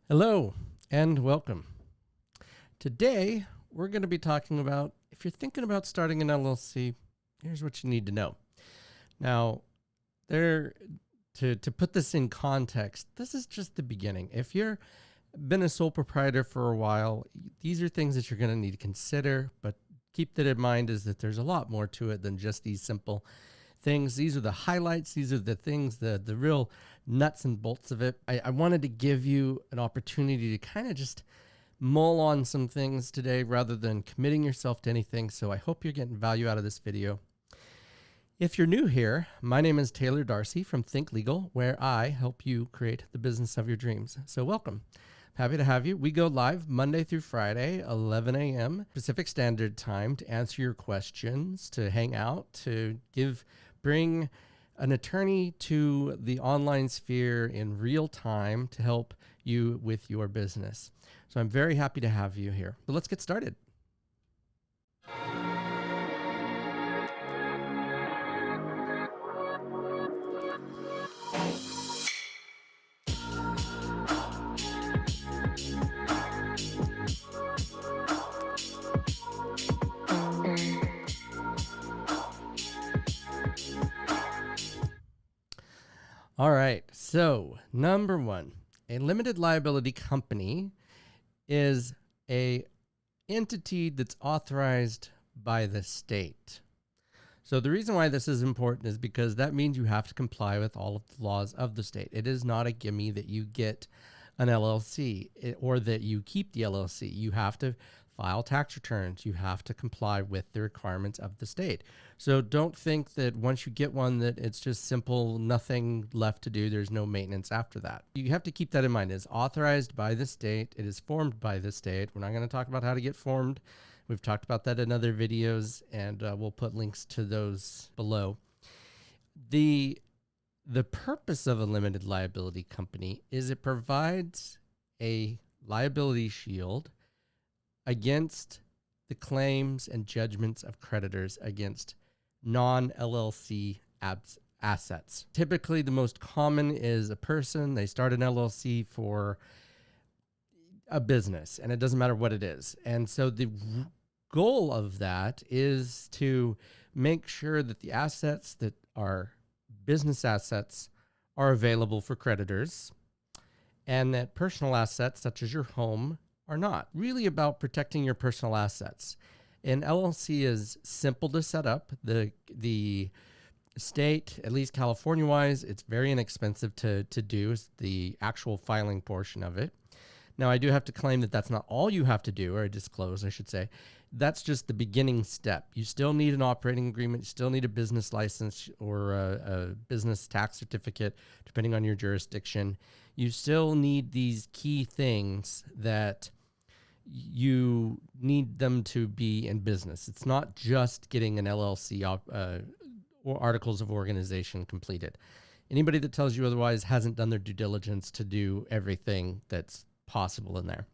Hello and welcome. Today, we're going to be talking about if you're thinking about starting an LLC, here's what you need to know. Now, to put this in context, this is just the beginning. If you've been a sole proprietor for a while, these are things that you're going to need to consider, but keep that in mind is that there's a lot more to it than just these simple things. These are the highlights. These are the things, the real nuts and bolts of it. I wanted to give you an opportunity to kind of just mull on some things today rather than committing yourself to anything. So I hope you're getting value out of this video. If you're new here, my name is Taylor Darcy from Think Legal, where I help you create the business of your dreams. So welcome. Happy to have you. We go live Monday through Friday, 11 a.m. Pacific Standard Time to answer your questions, to hang out, to bring an attorney to the online sphere in real time to help you with your business. So I'm very happy to have you here. So let's get started. All right, so number one, a limited liability company is a entity that's authorized by the state. So the reason why this is important is because that means you have to comply with all of the laws of the state. It is not a gimme that you get an LLC or that you keep the LLC. You have to file tax returns. You have to comply with the requirements of the state. So don't think that once you get one that it's just simple, nothing left to do. There's no maintenance after that. You have to keep that in mind. It's authorized by the state. It is formed by the state. We're not going to talk about how to get formed. We've talked about that in other videos, and we'll put links to those below. The purpose of a limited liability company is it provides a liability shield against the claims and judgments of creditors against non-LLC assets. Typically, the most common is a person. They start an LLC for a business, and it doesn't matter what it is. And so the goal of that is to make sure that the assets that are business assets are available for creditors, and that personal assets, such as your home, are not. Really about protecting your personal assets. An LLC is simple to set up. The state, at least California-wise, it's very inexpensive to do the actual filing portion of it. Now, I do have to claim that that's not all you have to do, or disclose, I should say. That's just the beginning step. You still need an operating agreement. You still need a business license or a business tax certificate, depending on your jurisdiction. You still need these key things that you need them to be in business. It's not just getting an LLC or articles of organization completed. Anybody that tells you otherwise hasn't done their due diligence to do everything that's possible in there.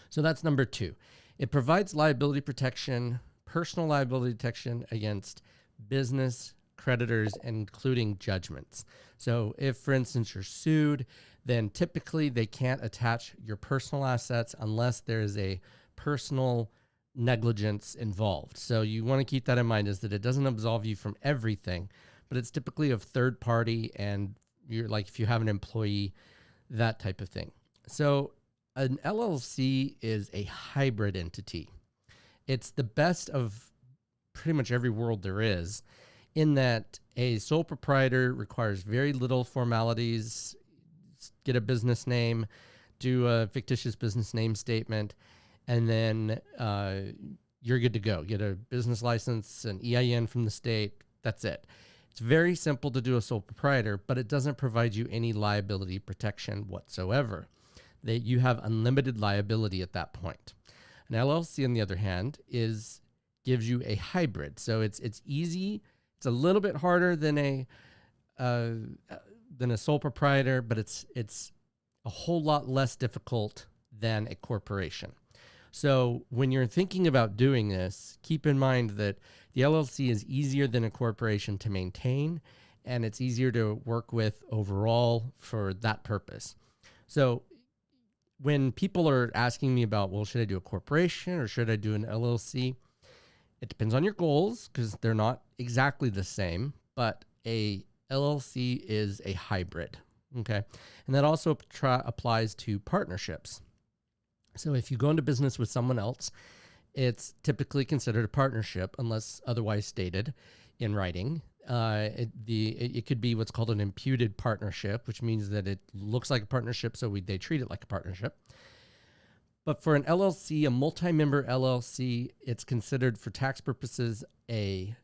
So that's number two. It provides liability protection, personal liability protection against business creditors, including judgments. So if, for instance, you're sued, then typically they can't attach your personal assets unless there's a personal negligence involved. So you want to keep that in mind, is that it doesn't absolve you from everything, but it's typically of third party, and you're like, if you have an employee, that type of thing. So an LLC is a hybrid entity. It's the best of pretty much every world there is, in that a sole proprietor requires very little formalities. Get a business name, do a fictitious business name statement, and then you're good to go. Get a business license, an EIN from the state. That's it. It's very simple to do a sole proprietor, but it doesn't provide you any liability protection whatsoever. You have unlimited liability at that point. An LLC, on the other hand, gives you a hybrid. So it's easy. It's a little bit harder than a sole proprietor, but it's a whole lot less difficult than a corporation. So when you're thinking about doing this, keep in mind that the LLC is easier than a corporation to maintain, and it's easier to work with overall for that purpose. So when people are asking me about, well, should I do a corporation or should I do an LLC? It depends on your goals because they're not exactly the same, but a LLC is a hybrid. Okay. And that also applies to partnerships. So if you go into business with someone else, it's typically considered a partnership unless otherwise stated in writing. It could be what's called an imputed partnership, which means that it looks like a partnership, so they treat it like a partnership. But for an LLC, a multi-member LLC, it's considered for tax purposes a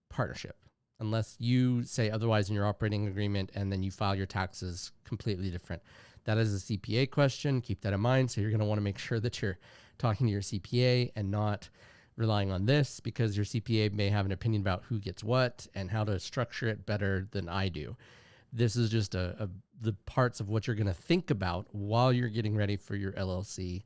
partnership, unless you say otherwise in your operating agreement and then you file your taxes completely different. That is a CPA question. Keep that in mind. So you're going to want to make sure that you're talking to your CPA and not relying on this, because your CPA may have an opinion about who gets what and how to structure it better than I do. This is just the parts of what you're going to think about while you're getting ready for your LLC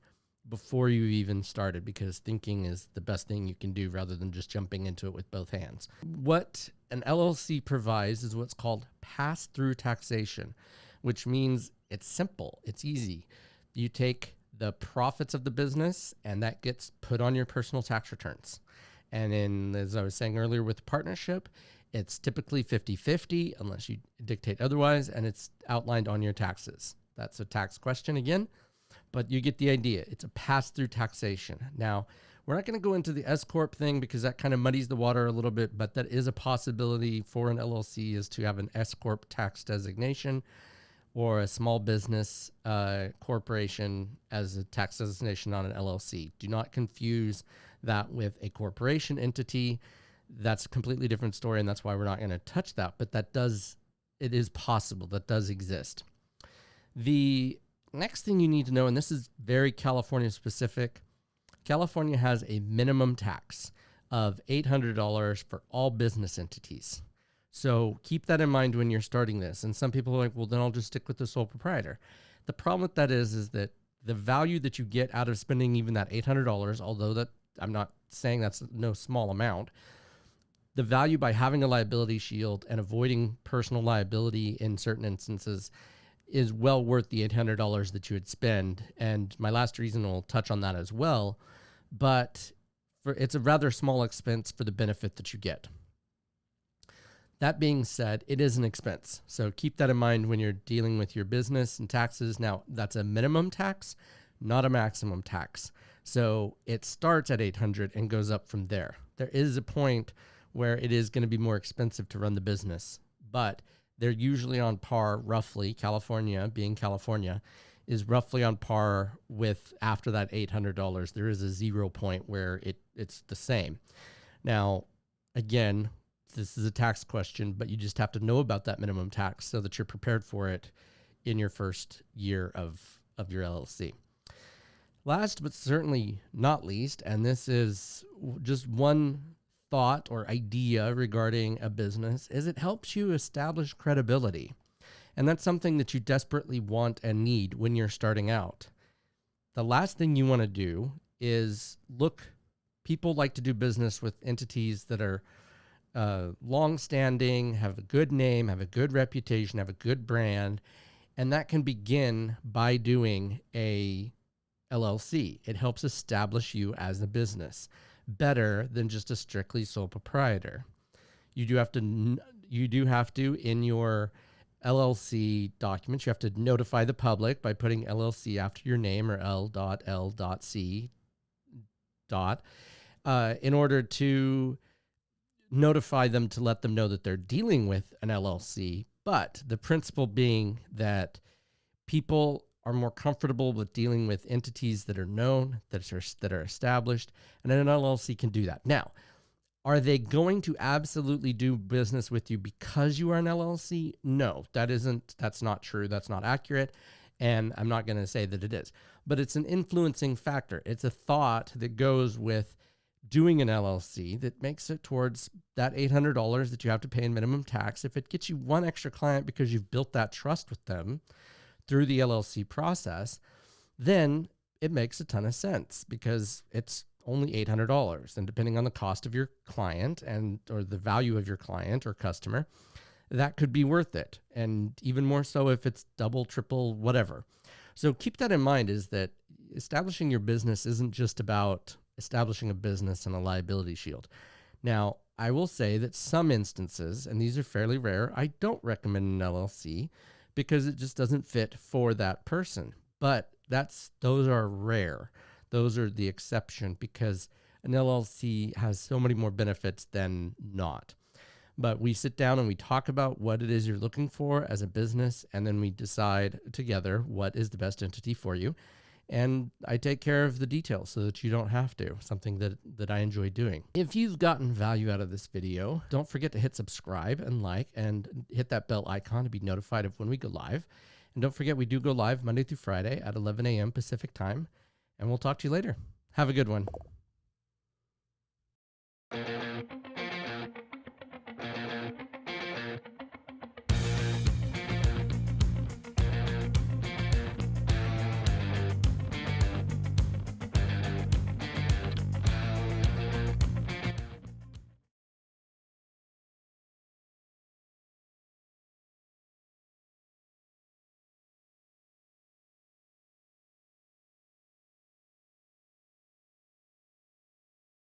before you even started, because thinking is the best thing you can do rather than just jumping into it with both hands. What an LLC provides is what's called pass-through taxation, which means it's simple, it's easy. You take the profits of the business and that gets put on your personal tax returns. And then, as I was saying earlier with partnership, it's typically 50-50 unless you dictate otherwise, and it's outlined on your taxes. That's a tax question again, but you get the idea. It's a pass-through taxation. Now, we're not going to go into the S-Corp thing because that kind of muddies the water a little bit, but that is a possibility for an LLC, is to have an S-Corp tax designation or a small business corporation as a tax designation on an LLC. Do not confuse that with a corporation entity. That's a completely different story, and that's why we're not going to touch that, but it is possible. That does exist. The next thing you need to know, and this is very California specific, California has a minimum tax of $800 for all business entities. So keep that in mind when you're starting this. And some people are like, well, then I'll just stick with the sole proprietor. The problem with that is that the value that you get out of spending even that $800, although that I'm not saying that's no small amount, the value by having a liability shield and avoiding personal liability in certain instances is well worth the $800 that you would spend. And my last reason will touch on that as well, but it's a rather small expense for the benefit that you get. That being said, it is an expense. So keep that in mind when you're dealing with your business and taxes. Now, that's a minimum tax, not a maximum tax. So it starts at $800 and goes up from there. There is a point where it is going to be more expensive to run the business, but they're usually on par, roughly. California, being California, is roughly on par with after that $800. There is a 0 point where it's the same. Now, again, this is a tax question, but you just have to know about that minimum tax so that you're prepared for it in your first year of your LLC. Last but certainly not least, and this is just one thought or idea regarding a business, is it helps you establish credibility. And that's something that you desperately want and need when you're starting out. The last thing you want to do is people like to do business with entities that are long-standing, have a good name, have a good reputation, have a good brand, and that can begin by doing a LLC. It helps establish you as a business better than just a strictly sole proprietor. You do have to in your LLC documents, you have to notify the public by putting LLC after your name, or L.L.C. In order to notify them to let them know that they're dealing with an LLC. But the principle being that people are more comfortable with dealing with entities that are known, that are established, and an LLC can do that. Now, are they going to absolutely do business with you because you are an LLC? No, that's not true. That's not accurate. And I'm not going to say that it is, but it's an influencing factor. It's a thought that goes with doing an LLC that makes it towards that $800 that you have to pay in minimum tax. If it gets you one extra client because you've built that trust with them through the LLC process, then it makes a ton of sense because it's only $800. And depending on the cost of your client or the value of your client or customer, that could be worth it. And even more so if it's double, triple, whatever. So keep that in mind, is that establishing your business isn't just about establishing a business and a liability shield. Now, I will say that some instances, and these are fairly rare, I don't recommend an LLC because it just doesn't fit for that person. But those are rare. Those are the exception because an LLC has so many more benefits than not. But we sit down and we talk about what it is you're looking for as a business, and then we decide together what is the best entity for you. And I take care of the details so that you don't have to, something that I enjoy doing. If you've gotten value out of this video, don't forget to hit subscribe and like and hit that bell icon to be notified of when we go live. And don't forget, we do go live Monday through Friday at 11 a.m. Pacific time. And we'll talk to you later. Have a good one.